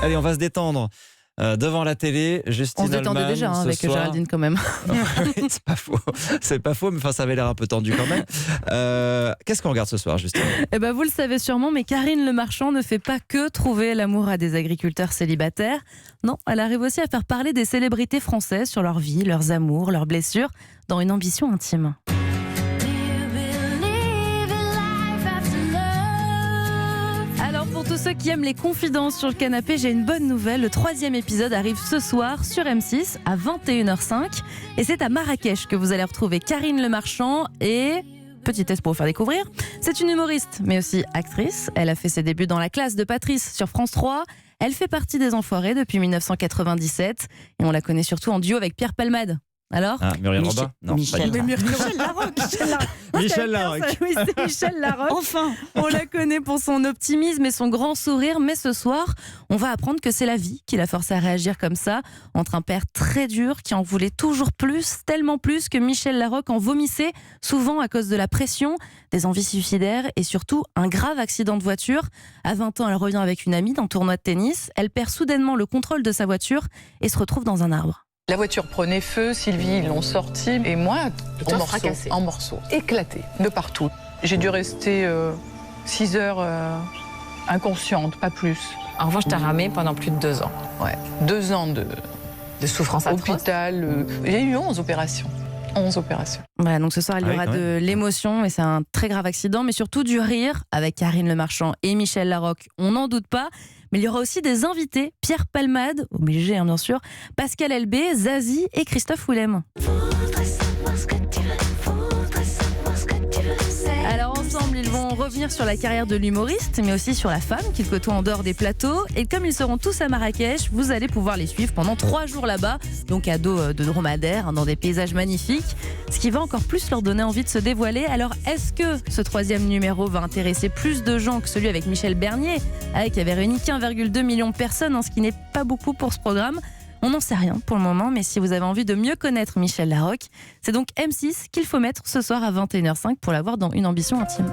Allez, on va se détendre. Devant la télé, Justine On se détendait Allman, déjà ce avec soir. Géraldine quand même. Oui, c'est pas faux, mais enfin, ça avait l'air un peu tendu quand même. Qu'est-ce qu'on regarde ce soir, Justine? Eh ben, vous le savez sûrement, mais Karine Le Marchand ne fait pas que trouver l'amour à des agriculteurs célibataires. Non, elle arrive aussi à faire parler des célébrités françaises sur leur vie, leurs amours, leurs blessures, dans une ambition intime. Alors pour tous ceux qui aiment les confidences sur le canapé, j'ai une bonne nouvelle. Le 3e épisode arrive ce soir sur M6 à 21h05. Et c'est à Marrakech que vous allez retrouver Karine Le Marchand et... Petit test pour vous faire découvrir. C'est une humoriste, mais aussi actrice. Elle a fait ses débuts dans La classe de Patrice sur France 3. Elle fait partie des Enfoirés depuis 1997. Et on la connaît surtout en duo avec Pierre Palmade. Alors Muriel Robin? Non, Michel Larocque. Michel Larocque. Oui, c'est Michel Larocque. Enfin. On la connaît pour son optimisme et son grand sourire, mais ce soir, on va apprendre que c'est la vie qui l'a forcé à réagir comme ça, entre un père très dur qui en voulait toujours plus, tellement plus que Michel Larocque en vomissait, souvent à cause de la pression, des envies suicidaires et surtout un grave accident de voiture. À 20 ans, elle revient avec une amie d'un tournoi de tennis. Elle perd soudainement le contrôle de sa voiture et se retrouve dans un arbre. La voiture prenait feu, Sylvie, ils l'ont sortie, et moi, en morceaux, éclaté, de partout. J'ai dû rester 6 heures inconsciente, pas plus. En revanche, t'as ramé pendant plus de 2 ans. Ouais, 2 ans de souffrance atroce. hôpital. Il y a eu 11 opérations. 11 opérations. Ouais, donc ce soir, il y aura de l'émotion, et c'est un très grave accident, mais surtout du rire avec Karine Le Marchand et Michel Larocque, on n'en doute pas. Mais il y aura aussi des invités, Pierre Palmade, obligé bien sûr, Pascal Elbé, Zazie et Christophe Willem. Alors ensemble, ils vont revenir sur la carrière de l'humoriste, mais aussi sur la femme qu'ils côtoient en dehors des plateaux. Et comme ils seront tous à Marrakech, vous allez pouvoir les suivre pendant 3 jours là-bas, donc à dos de dromadaire, dans des paysages magnifiques, ce qui va encore plus leur donner envie de se dévoiler. Alors est-ce que ce 3e numéro va intéresser plus de gens que celui avec Michel Bernier, qui avait réuni 1,2 million de personnes, ce qui n'est pas beaucoup pour ce programme? On n'en sait rien pour le moment, mais si vous avez envie de mieux connaître Michel Larocque, c'est donc M6 qu'il faut mettre ce soir à 21h05 pour l'avoir dans Une ambition intime.